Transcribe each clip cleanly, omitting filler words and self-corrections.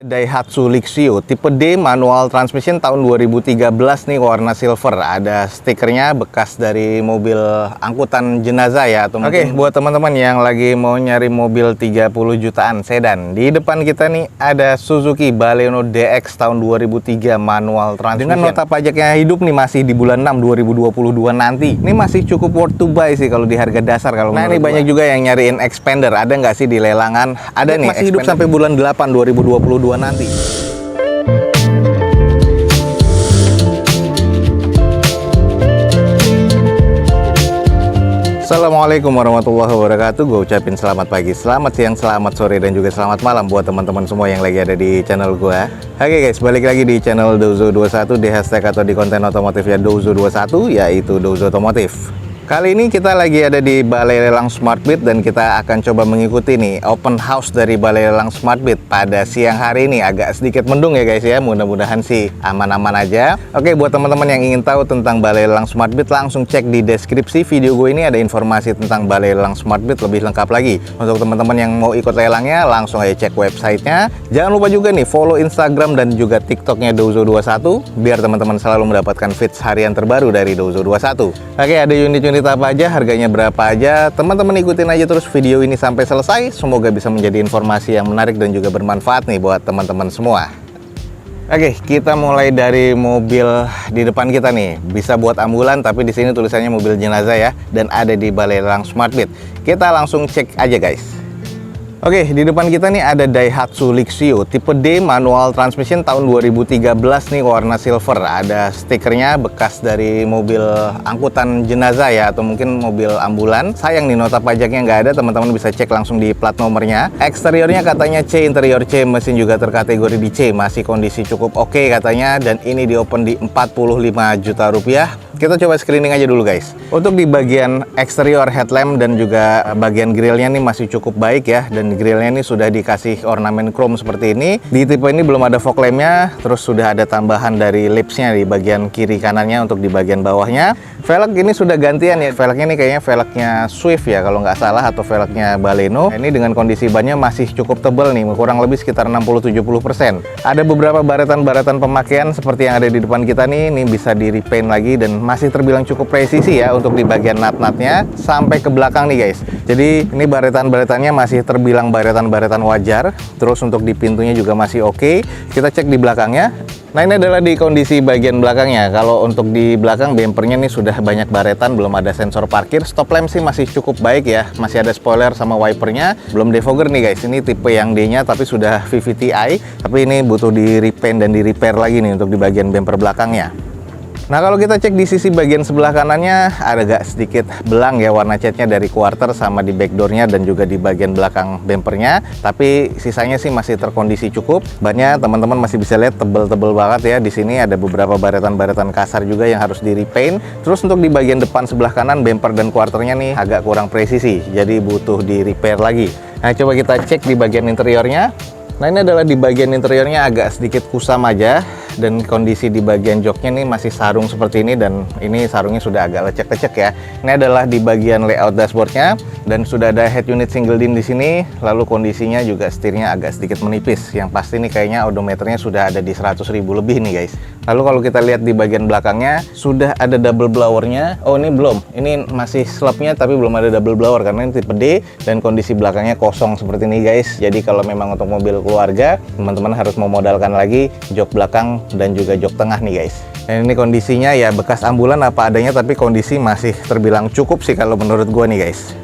Daihatsu Luxio tipe D manual transmission tahun 2013 nih, warna silver. Ada stikernya bekas dari mobil angkutan jenazah ya, atau Oke, buat teman-teman yang lagi mau nyari mobil 30 jutaan sedan, di depan kita nih ada Suzuki Baleno DX tahun 2003 manual transmission. Dengan nota pajaknya hidup nih, masih di bulan 6 2022 nanti. Ini masih cukup worth to buy sih kalau di harga dasar. Kalau nah, ini banyak juga yang nyariin expander. Ada nggak sih di lelangan? Ada nih, masih hidup sampai bulan 8 2022 nanti. Assalamualaikum warahmatullahi wabarakatuh. Gue ucapin selamat pagi, selamat siang, selamat sore, dan juga selamat malam buat teman-teman semua yang lagi ada di channel gue. Oke guys, balik lagi di channel Dozo21, di hashtag atau di konten otomotif ya Dozo21, yaitu Dozo Otomotif. Kali ini kita lagi ada di Balai Lelang Smartbit dan kita akan coba mengikuti nih open house dari Balai Lelang Smartbit pada siang hari ini. Agak sedikit mendung ya guys ya, mudah-mudahan sih aman-aman aja. Oke, buat teman-teman yang ingin tahu tentang Balai Lelang Smartbit, langsung cek di deskripsi video gue ini, ada informasi tentang Balai Lelang Smartbit lebih lengkap lagi. Untuk teman-teman yang mau ikut lelangnya, langsung aja cek websitenya. Jangan lupa juga nih follow Instagram dan juga TikToknya Dozo21 biar teman-teman selalu mendapatkan feeds harian terbaru dari Dozo21. Oke, ada unit-unit apa aja, harganya berapa aja, teman-teman ikutin aja terus video ini sampai selesai. Semoga bisa menjadi informasi yang menarik dan juga bermanfaat nih buat teman-teman semua. Oke, kita mulai dari mobil di depan kita nih. Bisa buat ambulan, tapi di sini tulisannya mobil jenazah ya, dan ada di Balai Lelang Smartbit. Kita langsung cek aja guys. Oke, di depan kita nih ada Daihatsu Luxio tipe D manual transmission tahun 2013 nih, warna silver. Ada stikernya bekas dari mobil angkutan jenazah ya, atau mungkin mobil ambulan. Sayang nih nota pajaknya nggak ada, teman-teman bisa cek langsung di plat nomornya. Eksteriornya katanya C, interior C, mesin juga terkategori di C, masih kondisi cukup oke katanya, dan ini di open di 45 juta rupiah. Kita coba screening aja dulu guys. Untuk di bagian eksterior headlamp dan juga bagian grillnya nih masih cukup baik ya, dan grillnya ini sudah dikasih ornamen chrome seperti ini. Di tipe ini belum ada fog lampnya, terus sudah ada tambahan dari lipsnya di bagian kiri kanannya. Untuk di bagian bawahnya, velg ini sudah gantian ya. Velgnya ini kayaknya velgnya Swift ya kalau nggak salah, atau velgnya Baleno. Ini dengan kondisi bannya masih cukup tebal nih, kurang lebih sekitar 60-70%. Ada beberapa baretan-baretan pemakaian seperti yang ada di depan kita nih, ini bisa di repaint lagi dan masih terbilang cukup presisi ya untuk di bagian nut-nutnya sampai ke belakang nih guys. Jadi ini baretan-baretannya masih terbilang baretan-baretan wajar. Terus untuk di pintunya juga masih oke. Kita cek di belakangnya. Nah, ini adalah di kondisi bagian belakangnya. Kalau untuk di belakang bempernya nih sudah banyak baretan, belum ada sensor parkir. Stop lamp sih masih cukup baik ya. Masih ada spoiler sama wipernya. Belum defogger nih guys. Ini tipe yang D-nya tapi sudah VVT-i. Tapi ini butuh di repaint dan di repair lagi nih untuk di bagian bemper belakangnya. Nah, kalau kita cek di sisi bagian sebelah kanannya, ada agak sedikit belang ya warna catnya dari quarter sama di backdoornya dan juga di bagian belakang bempernya. Tapi sisanya sih masih terkondisi cukup. Bannya teman-teman masih bisa lihat tebel-tebel banget ya. Di sini ada beberapa baretan-baretan kasar juga yang harus di repaint. Terus untuk di bagian depan sebelah kanan, bemper dan quarternya nih agak kurang presisi, jadi butuh di repair lagi. Nah, coba kita cek di bagian interiornya. Nah, ini adalah di bagian interiornya agak sedikit kusam aja, dan kondisi di bagian joknya nih masih sarung seperti ini, dan ini sarungnya sudah agak lecek-lecek ya. Ini adalah di bagian layout dashboardnya, dan sudah ada head unit single din di sini. Lalu kondisinya juga setirnya agak sedikit menipis. Yang pasti nih kayaknya odometernya sudah ada di 100.000 lebih nih guys. Lalu kalau kita lihat di bagian belakangnya sudah ada double blowernya. Oh, ini belum. Ini masih slapnya tapi belum ada double blower karena ini tipe D dan kondisi belakangnya kosong seperti ini guys. Jadi kalau memang untuk mobil keluarga, teman-teman harus memodalkan lagi jok belakang dan juga jok tengah nih guys. Dan ini kondisinya ya bekas ambulan apa adanya, tapi kondisi masih terbilang cukup sih kalau menurut gua nih guys.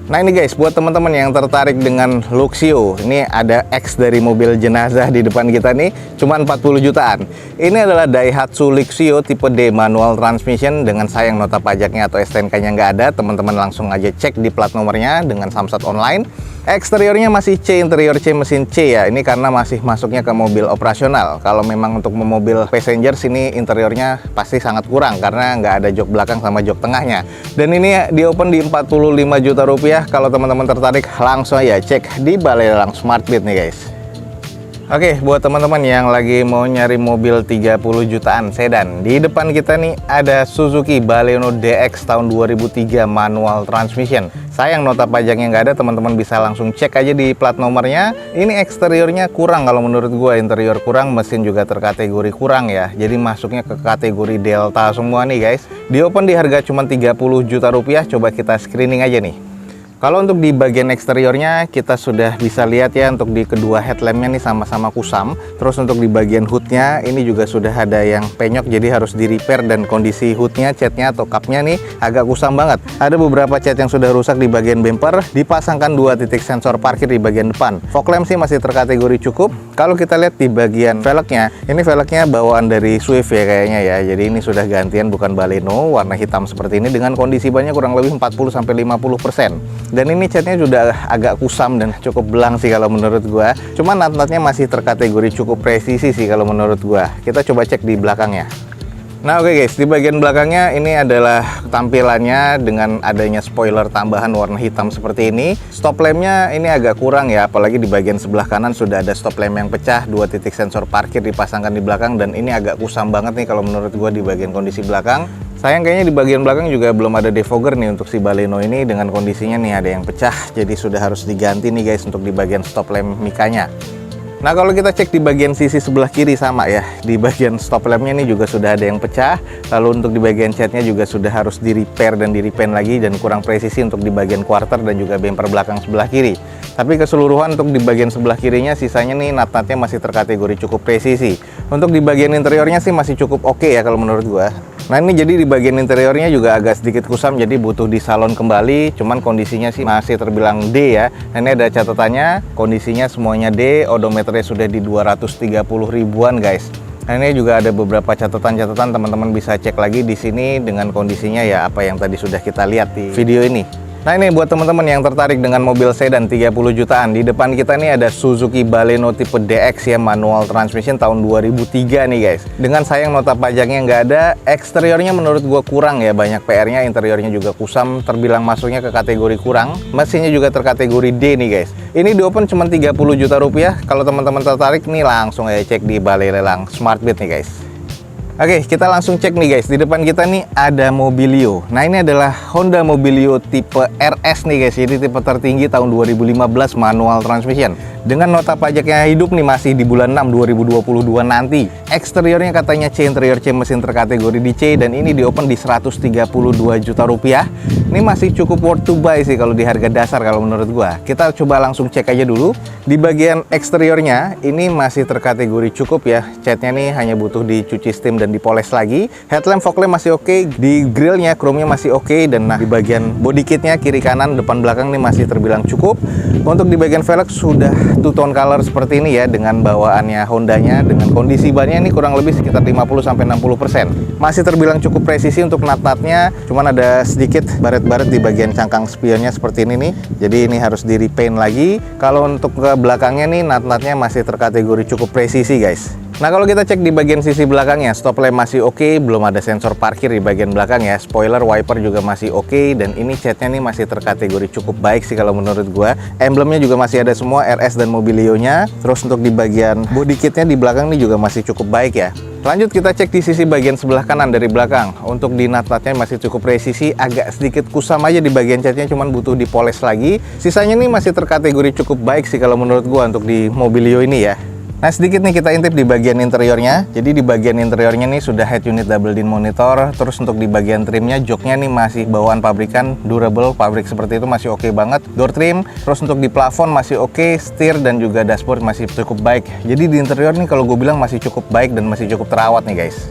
Nah, ini guys, buat teman-teman yang tertarik dengan Luxio, ini ada X dari mobil jenazah di depan kita nih, cuma 40 jutaan. Ini adalah Daihatsu Luxio tipe D manual transmission dengan sayang nota pajaknya atau STNK-nya nggak ada. Teman-teman langsung aja cek di plat nomornya dengan Samsat online. Eksteriornya masih C, interior C, mesin C ya. Ini karena masih masuknya ke mobil operasional. Kalau memang untuk mobil passenger sini interiornya pasti sangat kurang karena nggak ada jok belakang sama jok tengahnya. Dan ini di open di 45 juta rupiah. Kalau teman-teman tertarik, langsung aja cek di Balai Lelang Smartbit nih guys. Oke, buat teman-teman yang lagi mau nyari mobil 30 jutaan sedan, di depan kita nih ada Suzuki Baleno DX tahun 2003 manual transmission. Sayang nota pajaknya nggak ada, teman-teman bisa langsung cek aja di plat nomornya. Ini eksteriornya kurang kalau menurut gua, interior kurang, mesin juga terkategori kurang ya. Jadi masuknya ke kategori Delta semua nih guys. Di open di harga cuma 30 juta rupiah, coba kita screening aja nih. Kalau untuk di bagian eksteriornya kita sudah bisa lihat ya, untuk di kedua headlampnya nih sama-sama kusam. Terus untuk di bagian hoodnya ini juga sudah ada yang penyok, jadi harus di repair, dan kondisi hoodnya, catnya atau cupnya nih agak kusam banget. Ada beberapa cat yang sudah rusak di bagian bumper, dipasangkan 2 titik sensor parkir di bagian depan. Fog lamp sih masih terkategori cukup. Kalau kita lihat di bagian velgnya, ini velgnya bawaan dari Swift ya kayaknya ya. Jadi ini sudah gantian, bukan Baleno, warna hitam seperti ini dengan kondisi bannya kurang lebih 40-50%. Dan ini catnya sudah agak kusam dan cukup belang sih kalau menurut gua. Cuma nat-natnya masih terkategori cukup presisi sih kalau menurut gua. Kita coba cek di belakangnya. Nah oke guys, di bagian belakangnya ini adalah tampilannya dengan adanya spoiler tambahan warna hitam seperti ini. Stop lampnya ini agak kurang ya, apalagi di bagian sebelah kanan sudah ada stop lamp yang pecah, 2 titik sensor parkir dipasangkan di belakang, dan ini agak kusam banget nih kalau menurut gua di bagian kondisi belakang. Sayang kayaknya di bagian belakang juga belum ada defogger nih untuk si Baleno ini, dengan kondisinya nih ada yang pecah, jadi sudah harus diganti nih guys untuk di bagian stop lamp mikanya. Nah kalau kita cek di bagian sisi sebelah kiri sama ya, di bagian stop lampnya ini juga sudah ada yang pecah. Lalu untuk di bagian catnya juga sudah harus di repair dan di repaint lagi, dan kurang presisi untuk di bagian quarter dan juga bumper belakang sebelah kiri. Tapi keseluruhan untuk di bagian sebelah kirinya sisanya nih nat-natnya masih terkategori cukup presisi. Untuk di bagian interiornya sih masih cukup oke ya kalau menurut gua. Nah ini jadi di bagian interiornya juga agak sedikit kusam, jadi butuh di salon kembali. Cuman kondisinya sih masih terbilang D ya. Nah, ini ada catatannya, kondisinya semuanya D, odometernya sudah di 230 ribuan guys. Nah ini juga ada beberapa catatan-catatan, teman-teman bisa cek lagi di sini dengan kondisinya ya apa yang tadi sudah kita lihat di video ini. Nah ini buat teman-teman yang tertarik dengan mobil sedan 30 jutaan, di depan kita nih ada Suzuki Baleno tipe DX ya, manual transmission tahun 2003 nih guys. Dengan sayang nota pajaknya nggak ada, eksteriornya menurut gua kurang ya, banyak PR-nya, interiornya juga kusam, terbilang masuknya ke kategori kurang. Mesinnya juga terkategori D nih guys. Ini di open cuma 30 juta rupiah. Kalau teman-teman tertarik nih langsung aja cek di Balai Lelang Smartbit nih guys. Oke, kita langsung cek nih guys. Di depan kita nih ada Mobilio. Nah, ini adalah Honda Mobilio tipe RS nih guys. Jadi tipe tertinggi tahun 2015 manual transmission. Dengan nota pajaknya hidup nih masih di bulan 6 2022 nanti. Eksteriornya katanya C, interior C, mesin terkategori di C, dan ini di open di 132 juta rupiah. Ini masih cukup worth to buy sih kalau di harga dasar kalau menurut gua. Kita coba langsung cek aja dulu. Di bagian eksteriornya ini masih terkategori cukup ya. Catnya nih hanya butuh dicuci steam dan dipoles lagi. Headlamp, fog lamp masih oke. Di grillnya, chrome-nya masih oke. Dan nah, di bagian body kitnya kiri kanan depan belakang nih masih terbilang cukup. Untuk di bagian velg sudah two tone color seperti ini ya, dengan bawaannya Hondanya, dengan kondisi bannya ini kurang lebih sekitar 50-60%. Masih terbilang cukup presisi untuk nat-natnya. Cuman ada sedikit baret-baret di bagian cangkang spionnya seperti ini nih. Jadi ini harus di repaint lagi. Kalau untuk ke belakangnya nih nat-natnya masih terkategori cukup presisi guys. Nah kalau kita cek di bagian sisi belakangnya, stop lamp masih oke, belum ada sensor parkir di bagian belakang ya. Spoiler, wiper juga masih oke, dan ini catnya nih masih terkategori cukup baik sih kalau menurut gua. Emblemnya juga masih ada semua, RS dan Mobilio-nya. Terus untuk di bagian body kitnya di belakang nih juga masih cukup baik ya. Lanjut kita cek di sisi bagian sebelah kanan dari belakang. Untuk di nat-natnya masih cukup presisi, agak sedikit kusam aja di bagian catnya, cuman butuh dipoles lagi. Sisanya nih masih terkategori cukup baik sih kalau menurut gua untuk di Mobilio ini ya. Nah sedikit nih kita intip di bagian interiornya. Jadi di bagian interiornya nih sudah head unit double din monitor. Terus untuk di bagian trimnya, joknya nih masih bawaan pabrikan, durable, pabrik seperti itu masih oke banget. Door trim, terus untuk di plafon masih oke, setir dan juga dashboard masih cukup baik. Jadi di interior nih kalau gue bilang masih cukup baik dan masih cukup terawat nih guys.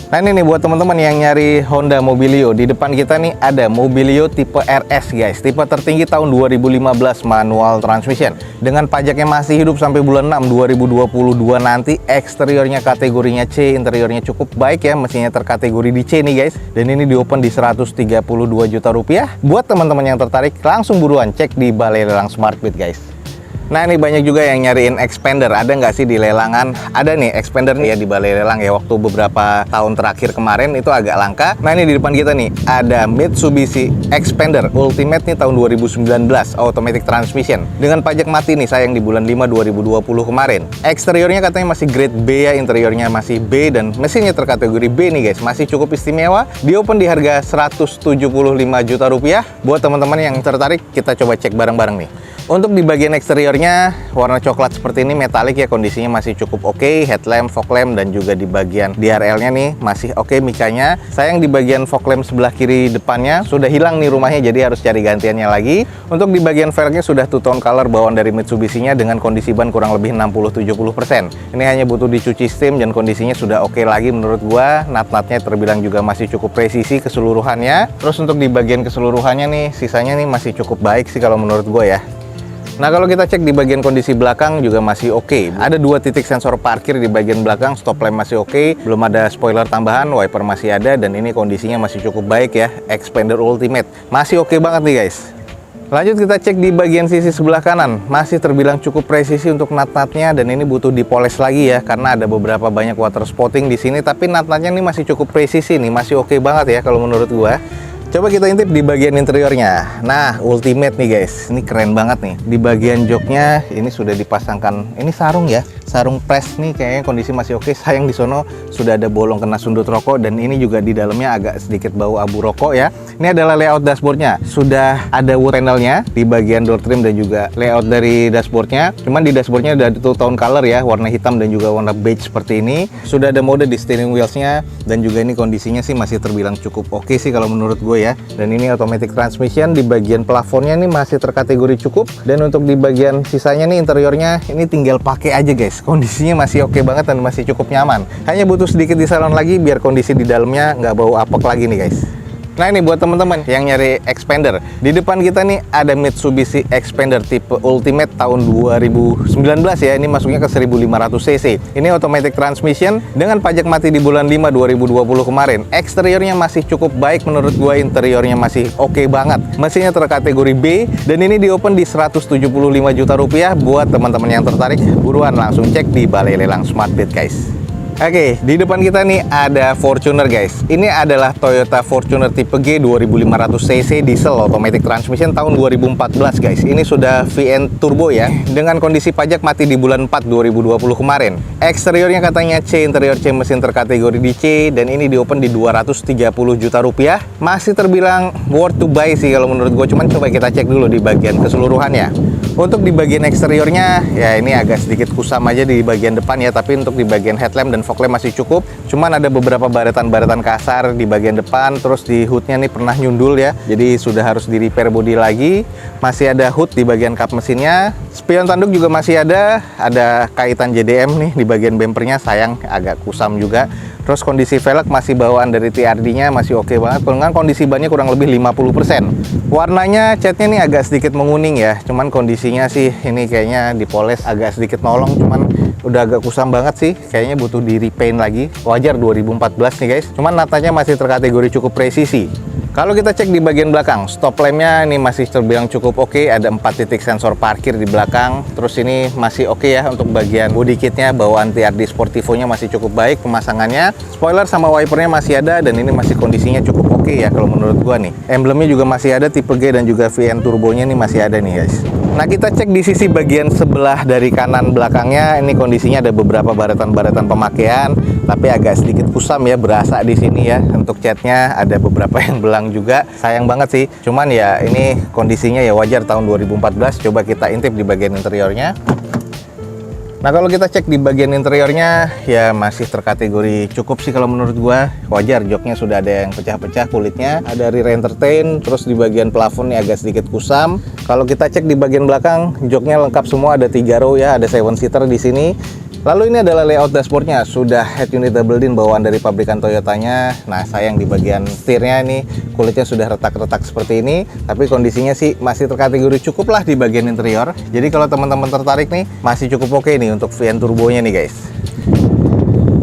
Nah ini nih buat teman-teman yang nyari Honda Mobilio, di depan kita nih ada Mobilio tipe RS guys, tipe tertinggi tahun 2015 manual transmission. Dengan pajaknya masih hidup sampai bulan 6 2022 nanti. Eksteriornya kategorinya C, interiornya cukup baik ya, mesinnya terkategori di C nih guys. Dan ini di open di 132 juta rupiah. Buat teman-teman yang tertarik langsung buruan cek di Balai Lelang Smartbit guys. Nah, ini banyak juga yang nyariin expander. Ada nggak sih di lelangan? Ada nih expander nih ya di balai lelang ya. Waktu beberapa tahun terakhir kemarin itu agak langka. Nah, ini di depan kita nih ada Mitsubishi Expander Ultimate nih tahun 2019 automatic transmission dengan pajak mati nih sayang di bulan 5 2020 kemarin. Eksteriornya katanya masih grade B ya, interiornya masih B dan mesinnya terkategori B nih guys. Masih cukup istimewa. Di open di harga 175 juta rupiah. Buat teman-teman yang tertarik, kita coba cek bareng-bareng nih. Untuk di bagian eksteriornya warna coklat seperti ini, metalik ya, kondisinya masih cukup oke. Headlamp, fog lamp, dan juga di bagian DRL-nya nih masih oke mikanya. Sayang di bagian fog lamp sebelah kiri depannya sudah hilang nih rumahnya, jadi harus cari gantiannya lagi. Untuk di bagian velgnya sudah two tone color bawaan dari Mitsubishi-nya dengan kondisi ban kurang lebih 60-70%. Ini hanya butuh dicuci steam dan kondisinya sudah oke lagi menurut gua. Nut-nutnya terbilang juga masih cukup presisi keseluruhannya. Terus untuk di bagian keseluruhannya nih, sisanya nih masih cukup baik sih kalau menurut gua ya. Nah, kalau kita cek di bagian kondisi belakang juga masih oke. Ada 2 titik sensor parkir di bagian belakang, stop lamp masih oke, belum ada spoiler tambahan, wiper masih ada, dan ini kondisinya masih cukup baik ya. Expander Ultimate masih oke banget nih guys. Lanjut kita cek di bagian sisi sebelah kanan, masih terbilang cukup presisi untuk nut-nutnya dan ini butuh dipoles lagi ya karena ada beberapa banyak water spotting di sini, tapi nut-nutnya ini masih cukup presisi nih, masih oke banget ya kalau menurut gua. Coba kita intip di bagian interiornya. Nah, Ultimate nih guys, ini keren banget nih. Di bagian joknya ini sudah dipasangkan, ini sarung ya, sarung press nih, kayaknya kondisi masih oke. Sayang di sono sudah ada bolong kena sundut rokok dan ini juga di dalamnya agak sedikit bau abu rokok ya. Ini adalah layout dashboardnya, sudah ada wood panelnya di bagian door trim dan juga layout dari dashboardnya. Cuman di dashboardnya ada two tone color ya, warna hitam dan juga warna beige seperti ini. Sudah ada mode di steering wheelsnya dan juga ini kondisinya sih masih terbilang cukup oke sih kalau menurut gue ya. Dan ini automatic transmission. Di bagian plafonnya nih masih terkategori cukup, dan untuk di bagian sisanya nih interiornya ini tinggal pakai aja guys. Kondisinya masih oke banget dan masih cukup nyaman. Hanya butuh sedikit di salon lagi biar kondisi di dalamnya nggak bau apek lagi nih guys. Nah, ini buat teman-teman yang nyari expander. Di depan kita nih ada Mitsubishi Expander tipe Ultimate tahun 2019 ya. Ini masuknya ke 1500 cc. Ini automatic transmission dengan pajak mati di bulan 5 2020 kemarin. Eksteriornya masih cukup baik menurut gua, interiornya masih oke banget. Mesinnya terkategori B dan ini di open di 175 juta rupiah. Buat teman-teman yang tertarik, buruan langsung cek di Balai Lelang Smartbit guys. Oke, di depan kita nih ada Fortuner guys. Ini adalah Toyota Fortuner tipe G 2500 cc diesel automatic transmission tahun 2014 guys. Ini sudah VN turbo ya, dengan kondisi pajak mati di bulan 4 2020 kemarin. Eksteriornya katanya C, interior C, mesin terkategori di C, dan ini di open di 230 juta rupiah. Masih terbilang worth to buy sih kalau menurut gue, cuman coba kita cek dulu di bagian keseluruhannya. Untuk di bagian eksteriornya ya ini agak sedikit kusam aja di bagian depan ya, tapi untuk di bagian headlamp dan fog lamp masih cukup. Cuman ada beberapa baretan-baretan kasar di bagian depan, terus di hoodnya nih pernah nyundul ya, jadi sudah harus di repair body lagi. Masih ada hood di bagian kap mesinnya, spion tanduk juga masih ada kaitan JDM nih di bagian bempernya, sayang agak kusam juga. Terus kondisi velg masih bawaan dari TRD-nya masih oke banget. Dengan kondisi bannya kurang lebih 50%. Warnanya catnya nih agak sedikit menguning ya. Cuman kondisinya sih ini kayaknya dipoles agak sedikit nolong. Cuman udah agak kusam banget sih. Kayaknya butuh di repaint lagi. Wajar 2014 nih guys. Cuman natanya masih terkategori cukup presisi. Kalau kita cek di bagian belakang, stop lamp-nya ini masih terbilang cukup oke. Ada 4 titik sensor parkir di belakang. Terus ini masih oke ya untuk bagian body kitnya. Bawaan TRD Sportivo-nya masih cukup baik pemasangannya. Spoiler sama wipernya masih ada dan ini masih kondisinya cukup oke ya kalau menurut gua nih. Emblemnya juga masih ada tipe G dan juga VN turbonya nih masih ada nih guys. Nah, kita cek di sisi bagian sebelah dari kanan belakangnya. Ini kondisinya ada beberapa baretan-baretan pemakaian, tapi agak sedikit kusam ya, berasa di sini ya. Untuk catnya ada beberapa yang belang juga. Sayang banget sih. Cuman ya ini kondisinya ya wajar tahun 2014. Coba kita intip di bagian interiornya. Nah, kalau kita cek di bagian interiornya ya masih terkategori cukup sih kalau menurut gua. Wajar, joknya sudah ada yang pecah-pecah kulitnya, ada rear entertain, terus di bagian plafon nih agak sedikit kusam. Kalau kita cek di bagian belakang, joknya lengkap semua, ada 3 row ya, ada 7 seater di sini. Lalu ini adalah layout dashboardnya, sudah head unit double din bawaan dari pabrikan Toyotanya. Nah, sayang di bagian setirnya nih kulitnya sudah retak-retak seperti ini, tapi kondisinya sih masih terkategori cukup lah di bagian interior. Jadi kalau teman-teman tertarik nih, masih cukup oke nih untuk VN turbonya nih guys.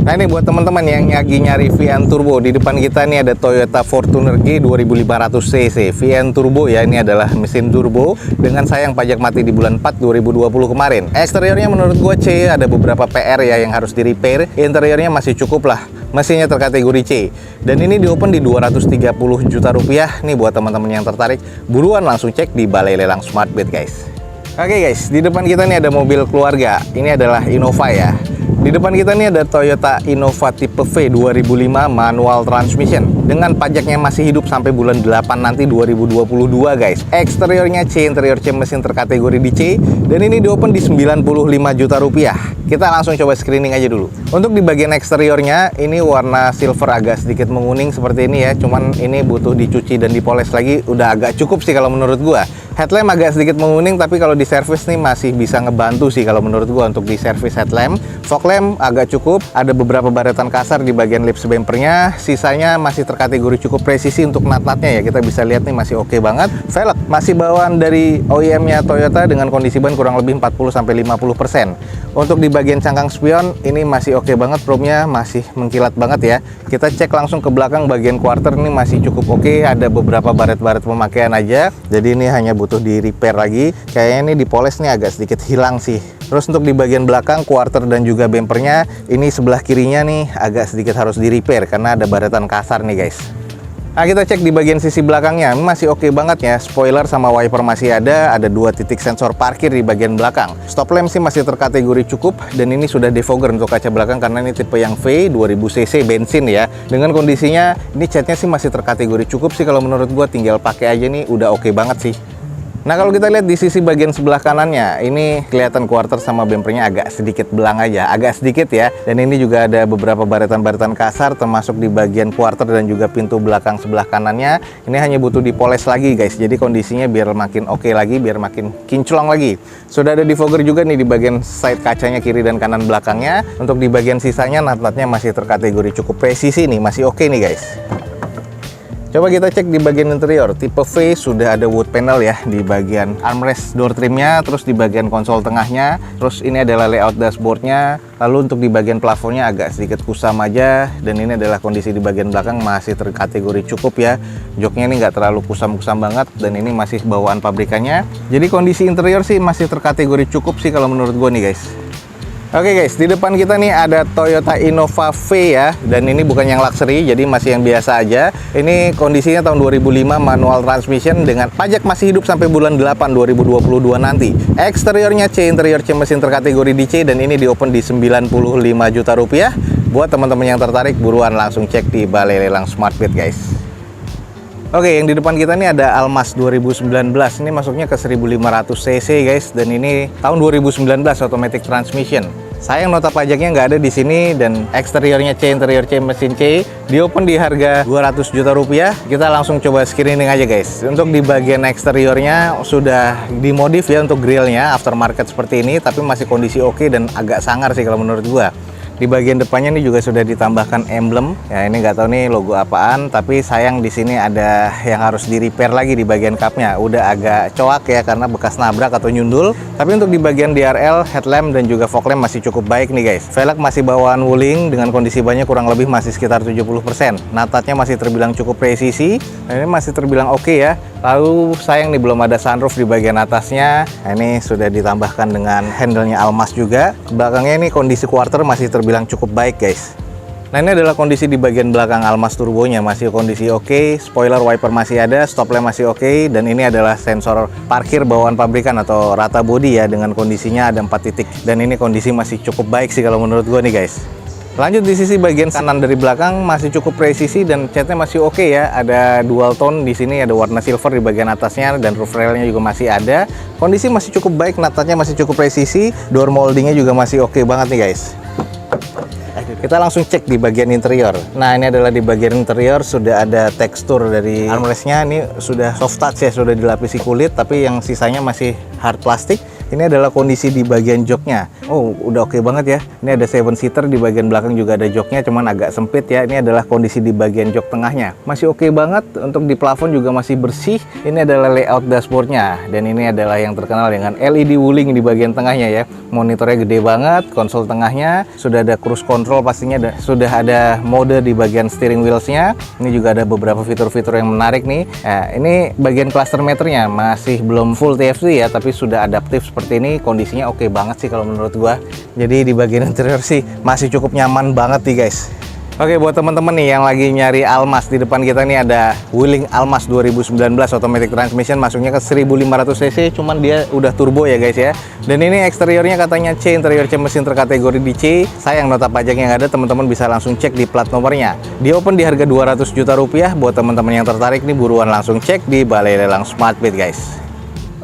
Nah ini buat teman-teman yang lagi nyari VN Turbo, di depan kita nih ada Toyota Fortuner G 2500 cc VN Turbo ya. Ini adalah mesin turbo dengan sayang pajak mati di bulan 4 2020 kemarin. Eksteriornya menurut gue C, ada beberapa PR ya yang harus di repair. Interiornya masih cukup lah, mesinnya terkategori C, dan ini di open di 230 juta rupiah. Nih buat teman-teman yang tertarik, buruan langsung cek di Balai Lelang Smartbed guys. Oke guys, di depan kita nih ada mobil keluarga. Ini adalah Innova ya. Di depan kita nih ada Toyota Innova tipe V 2005 manual transmission dengan pajaknya masih hidup sampai bulan 8 nanti 2022 guys. Eksteriornya C, interior C, mesin terkategori di C, dan ini di open di 95 juta rupiah. Kita langsung coba screening aja dulu. Untuk di bagian eksteriornya ini warna silver agak sedikit menguning seperti ini ya. Cuman ini butuh dicuci dan dipoles lagi, udah agak cukup sih kalau menurut gua. Headlamp agak sedikit menguning, tapi kalau di servis nih masih bisa ngebantu sih kalau menurut gua untuk di servis headlamp. Fog lamp agak cukup, ada beberapa baretan kasar di bagian lips bumpernya. Sisanya masih terkategori cukup presisi untuk nat-natnya ya. Kita bisa lihat nih masih oke banget. Velg masih bawaan dari OEM-nya Toyota dengan kondisi ban kurang lebih 40-50%. Untuk di bagian cangkang spion ini masih oke banget, chrome-nya masih mengkilat banget ya. Kita cek langsung ke belakang bagian quarter ini masih cukup oke, ada beberapa baret-baret pemakaian aja. Jadi ini hanya butuh di repair lagi. Kayaknya ini dipoles nih agak sedikit hilang sih. Terus untuk di bagian belakang quarter dan juga bumpernya ini sebelah kirinya nih agak sedikit harus di repair karena ada baretan kasar nih guys. Nah kita cek di bagian sisi belakangnya masih oke banget ya. Spoiler sama wiper masih ada 2 titik sensor parkir di bagian belakang. Stop lamp sih masih terkategori cukup, dan ini sudah defogger untuk kaca belakang karena ini tipe yang V 2000 cc bensin ya. Dengan kondisinya ini catnya sih masih terkategori cukup sih kalau menurut gua, tinggal pakai aja nih udah oke banget sih. Nah kalau kita lihat di sisi bagian sebelah kanannya, ini kelihatan quarter sama bumpernya agak sedikit belang aja, agak sedikit ya. Dan ini juga ada beberapa baretan-baretan kasar termasuk di bagian quarter dan juga pintu belakang sebelah kanannya. Ini hanya butuh dipoles lagi guys, jadi kondisinya biar makin oke lagi, biar makin kinclong lagi. Sudah ada defogger juga nih di bagian side kacanya kiri dan kanan belakangnya. Untuk di bagian sisanya nat-natnya masih terkategori cukup presisi nih, masih oke nih guys. Coba kita cek di bagian interior. Tipe V sudah ada wood panel ya di bagian armrest door trimnya, terus di bagian konsol tengahnya, terus ini adalah layout dashboardnya. Lalu untuk di bagian plafonnya agak sedikit kusam aja, dan ini adalah kondisi di bagian belakang masih terkategori cukup ya. Joknya ini nggak terlalu kusam-kusam banget, dan ini masih bawaan pabrikannya. Jadi kondisi interior sih masih terkategori cukup sih kalau menurut gue nih guys. Oke guys, di depan kita nih ada Toyota Innova V ya, dan ini bukan yang luxury, jadi masih yang biasa aja. Ini kondisinya tahun 2005 manual transmission dengan pajak masih hidup sampai bulan 8 2022 nanti. Eksteriornya C, interior C, mesin terkategori di C, dan ini di open di 95 juta rupiah. Buat teman-teman yang tertarik, buruan langsung cek di Balai Lelang Smartbed guys. Oke, yang di depan kita nih ada Almas 2019. Ini masuknya ke 1500 cc guys, dan ini tahun 2019 automatic transmission. Sayang nota pajaknya nggak ada di sini, dan eksteriornya C, interior C, mesin C. Di open di harga 200 juta rupiah. Kita langsung coba screening aja guys. Untuk di bagian eksteriornya sudah dimodif ya untuk grillnya aftermarket seperti ini, tapi masih kondisi oke dan agak sangar sih kalau menurut gua. Di bagian depannya ini juga sudah ditambahkan emblem. Ya ini nggak tahu nih logo apaan, tapi sayang di sini ada yang harus di repair lagi di bagian cupnya. Udah agak coak ya karena bekas nabrak atau nyundul. Tapi untuk di bagian DRL, headlamp dan juga fog lamp masih cukup baik nih guys. Velg masih bawaan wuling dengan kondisi bannya kurang lebih masih sekitar 70%. Natatnya masih terbilang cukup presisi. Dan ini masih terbilang oke ya. Lalu sayang nih belum ada sunroof di bagian atasnya. Nah, ini sudah ditambahkan dengan handle-nya Almas juga. Belakangnya ini kondisi quarter masih terbilang cukup baik guys. Nah ini adalah kondisi di bagian belakang Almas turbonya, masih kondisi oke. Spoiler wiper masih ada, stop lamp masih oke, dan ini adalah sensor parkir bawaan pabrikan atau rata body ya, dengan kondisinya ada 4 titik. Dan ini kondisi masih cukup baik sih kalau menurut gue nih guys. Lanjut di sisi bagian kanan dari belakang masih cukup presisi dan catnya masih oke ya. Ada dual tone di sini, ada warna silver di bagian atasnya, dan roof railnya juga masih ada. Kondisi masih cukup baik, natatnya masih cukup presisi, door moldingnya juga masih oke banget nih guys. Kita langsung cek di bagian interior. Nah ini adalah di bagian interior sudah ada tekstur dari armrestnya. Ini sudah soft touch ya, sudah dilapisi kulit, tapi yang sisanya masih hard plastik. Ini adalah kondisi di bagian joknya. Oh, udah oke banget ya. Ini ada 7 seater, di bagian belakang juga ada joknya, cuman agak sempit ya. Ini adalah kondisi di bagian jok tengahnya. Masih oke banget, untuk di plafon juga masih bersih. Ini adalah layout dashboardnya, dan ini adalah yang terkenal dengan LED wuling di bagian tengahnya ya. Monitornya gede banget, konsol tengahnya, sudah ada cruise control pastinya, sudah ada mode di bagian steering wheelsnya. Ini juga ada beberapa fitur-fitur yang menarik nih. Nah, ini bagian cluster meternya masih belum full TFT ya, tapi sudah adaptif seperti ini. Kondisinya oke banget sih kalau menurut gua. Jadi di bagian interior sih masih cukup nyaman banget nih guys. Oke, buat teman-teman nih yang lagi nyari Almas, di depan kita nih ada Wuling Almas 2019 automatic transmission, masuknya ke 1500 cc, cuman dia udah turbo ya guys ya. Dan ini eksteriornya katanya C, interior C, mesin terkategori di C. Sayang nota pajak yang ada, teman-teman bisa langsung cek di plat nomornya. Di open di harga 200 juta rupiah. Buat teman-teman yang tertarik nih, buruan langsung cek di Balai Lelang Smartbeat guys.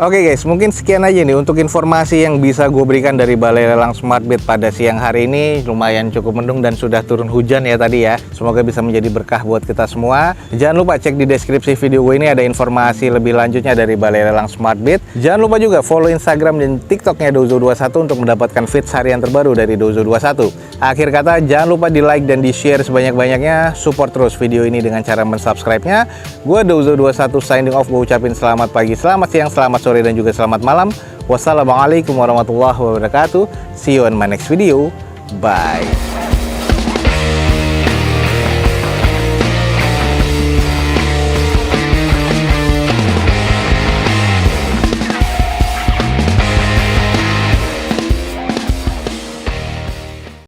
Oke guys, mungkin sekian aja nih untuk informasi yang bisa gue berikan dari Balai Lelang Smartbeat pada siang hari ini. Lumayan cukup mendung dan sudah turun hujan ya tadi ya. Semoga bisa menjadi berkah buat kita semua. Jangan lupa cek di deskripsi video gue ini, ada informasi lebih lanjutnya dari Balai Lelang Smartbeat. Jangan lupa juga follow Instagram dan TikToknya Dozo21 untuk mendapatkan feeds harian terbaru dari Dozo21. Akhir kata, jangan lupa di like dan di share sebanyak-banyaknya. Support terus video ini dengan cara mensubscribe-nya. Gue Dozo21 signing off. Gue ucapin selamat pagi, selamat siang, selamat sore, dan juga selamat malam. Wassalamualaikum warahmatullahi wabarakatuh. See you on my next video. Bye.